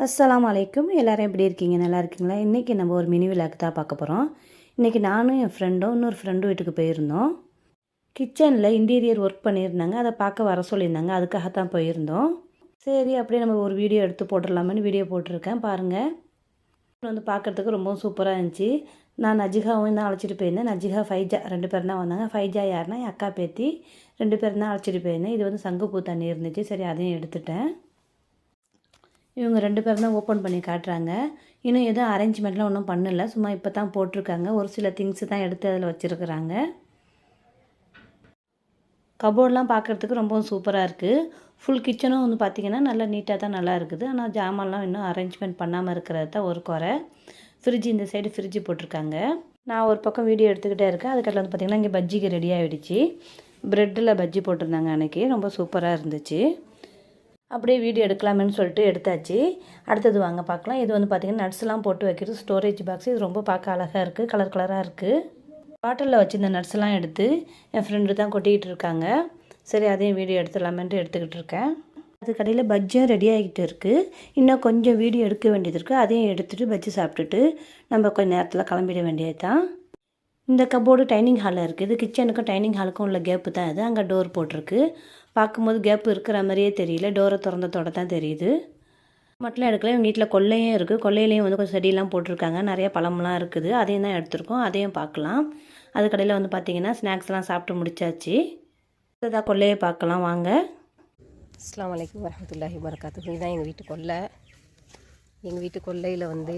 அஸ்ஸலாமு அலைக்கும். எல்லோரும் எப்படி இருக்கீங்க? நல்லா இருக்கீங்களா? இன்றைக்கி நம்ம ஒரு மினி விலாக் தான் பார்க்க போகிறோம். இன்றைக்கி நானும் என் ஃப்ரெண்டும் இன்னொரு ஃப்ரெண்டும் வீட்டுக்கு போயிருந்தோம். கிச்சனில் இன்டீரியர் ஒர்க் பண்ணியிருந்தாங்க. அதை பார்க்க வர சொல்லியிருந்தாங்க. அதுக்காகத்தான் போயிருந்தோம். சரி, அப்படியே நம்ம ஒரு வீடியோ எடுத்து போட்டுடலாமேன்னு வீடியோ போட்டிருக்கேன் பாருங்கள். வந்து பார்க்குறதுக்கு ரொம்பவும் சூப்பராக இருந்துச்சு. நான் நஜிகாவும் தான் அழைச்சிட்டு போயிருந்தேன். நஜிகா ஃபைஜா 2 பேர் தான் வந்தாங்க. ஃபைஜா யாருன்னா என் அக்கா பேத்தி 2 பேர் தான் அழைச்சிட்டு போயிருந்தேன். இது வந்து சங்குப்பூ தண்ணி இருந்துச்சு. சரி, அதையும் எடுத்துட்டேன். இவங்க 2 பேரும் தான் ஓப்பன் பண்ணி காட்டுறாங்க. இன்னும் எதுவும் அரேஞ்ச்மெண்ட்லாம் ஒன்றும் பண்ணல. சும்மா இப்போ தான் போட்டிருக்காங்க. ஒரு சில திங்ஸு தான் எடுத்து அதில் வச்சுருக்குறாங்க. கபோர்டெலாம் பார்க்குறதுக்கு ரொம்பவும் சூப்பராக இருக்குது. ஃபுல் கிச்சனும் வந்து பார்த்திங்கன்னா நல்லா நீட்டாக தான் நல்லா இருக்குது. ஆனால் ஜாமான்லாம் இன்னும் அரேஞ்ச்மெண்ட் பண்ணாமல் இருக்கிறது தான் ஒரு குறை. ஃப்ரிட்ஜ் இந்த சைடு ஃப்ரிட்ஜு போட்டிருக்காங்க. நான் ஒரு பக்கம் வீடியோ எடுத்துக்கிட்டே இருக்கேன். அதுக்கட்டில் வந்து பார்த்திங்கன்னா இங்கே பஜ்ஜிக்கு ரெடி ஆகிடுச்சு. ப்ரெட்டில் பஜ்ஜி போட்டிருந்தாங்க அன்றைக்கி. ரொம்ப சூப்பராக இருந்துச்சு. அப்படியே வீடியோ எடுக்கலாமேன்னு சொல்லிட்டு எடுத்தாச்சு. அடுத்தது வாங்க பார்க்கலாம். இது வந்து பார்த்திங்கன்னா நட்ஸ்லாம் போட்டு வைக்கிறது ஸ்டோரேஜ் பாக்ஸ். இது ரொம்ப பார்க்க அழகாக இருக்குது. கலர் கலராக இருக்குது. பாட்டிலில் வச்சு இந்த நட்ஸ்லாம் எடுத்து என் ஃப்ரெண்டு தான் கொட்டிக்கிட்டு இருக்காங்க. சரி, அதையும் வீடியோ எடுத்துடலாமேன்ட்டு எடுத்துக்கிட்டு இருக்கேன். அது கடையில் பஜ்ஜியும் ரெடி ஆகிட்டு இருக்குது. இன்னும் கொஞ்சம் வீடியோ எடுக்க வேண்டியது இருக்குது. அதையும் எடுத்துகிட்டு பஜ்ஜி சாப்பிட்டுட்டு நம்ம கொஞ்சம் நேரத்தில் கிளம்பிட வேண்டியது தான். இந்த கபோர்டு டைனிங் ஹாலில் இருக்குது. கிச்சனுக்கும் டைனிங் ஹாலுக்கும் உள்ள கேப்பு தான் இது. அங்கே டோர் போட்டிருக்கு. பார்க்கும்போது கேப்பு இருக்கிற மாதிரியே தெரியல. டோரை திறந்ததோட தான் தெரியுது. மட்டும் எடுக்கல. எங்கள் வீட்டில் கொல்லையும் இருக்குது. கொல்லையிலையும் வந்து கொஞ்சம் செடியெல்லாம் போட்டிருக்காங்க. நிறைய பழம்லாம் இருக்குது. அதையும் தான் எடுத்துருக்கோம். அதையும் பார்க்கலாம். அது கடையில் வந்து பார்த்திங்கன்னா ஸ்நாக்ஸ்லாம் சாப்பிட்டு முடிச்சாச்சு. இதான் கொல்லையை பார்க்கலாம் வாங்க. அஸ்ஸலாமு அலைக்கும் வரஹ்மத்துல்லாஹி வபரகாத்துஹு. இதுதான் எங்கள் வீட்டு கொல்லை. எங்கள் வீட்டு கொல்லையில் வந்து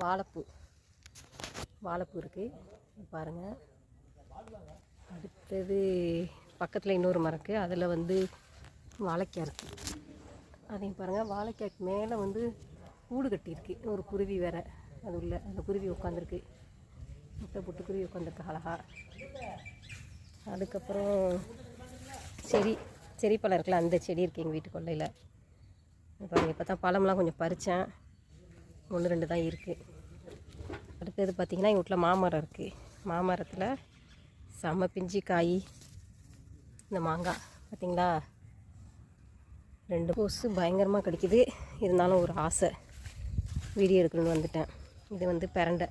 வாழைப்பூ இருக்குது பாருங்கள். அடுத்தது பக்கத்தில் இன்னொரு மரம் இருக்குது. அதில் வந்து வாழைக்காய் இருக்குது. அதையும் பாருங்கள். வாழைக்காய்க்கு மேலே வந்து கூடு கட்டியிருக்கு. ஒரு குருவி வேறு அது உள்ள. அந்த குருவி உட்காந்துருக்கு. முட்டை போட்டு குருவி உட்காந்துருக்கு அழகா. அதுக்கப்புறம் செடி பழம் இருக்குல்ல, அந்த செடி இருக்குது எங்கள் வீட்டு கொல்லையில். பாருங்கள், இப்போ தான் பழம்லாம் கொஞ்சம் பறித்தேன். 1-2 தான் இருக்குது. அடுத்தது பார்த்திங்கன்னா எங்கள் வீட்டில் மாமரம் இருக்குது. மாமரத்தில் செம்ம பிஞ்சு காய். இந்த மாங்காய் பார்த்திங்களா, 2 கொசு பயங்கரமாக கடிக்குது. இருந்தாலும் ஒரு ஆசை வீடியோ எடுக்கணும்னு வந்துட்டேன். இது வந்து பிரண்டை.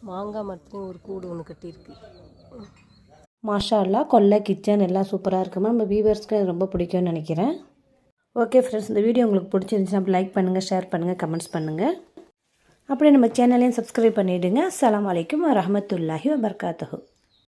மாங்காய் மரத்துலேயும் ஒரு கூடு ஒன்று கட்டியிருக்கு. மாஷா அல்லாஹ். கொல்லை கிச்சன் எல்லாம் சூப்பராக இருக்குமா. நம்ம வியூவர்ஸ்க்கு ரொம்ப பிடிக்கும்னு நினைக்கிறேன். ஓகே ஃப்ரெண்ட்ஸ், இந்த வீடியோ உங்களுக்கு பிடிச்சிருந்துச்சுன்னா லைக் பண்ணுங்கள், ஷேர் பண்ணுங்கள், கமெண்ட்ஸ் பண்ணுங்கள். அப்படியே நம்ம சேனலையும் சப்ஸ்கிரைப் பண்ணிவிடுங்க. அஸ்ஸலாமு அலைக்கும் வரஹ்மத்துல்லாஹி வபரகாத்துஹு.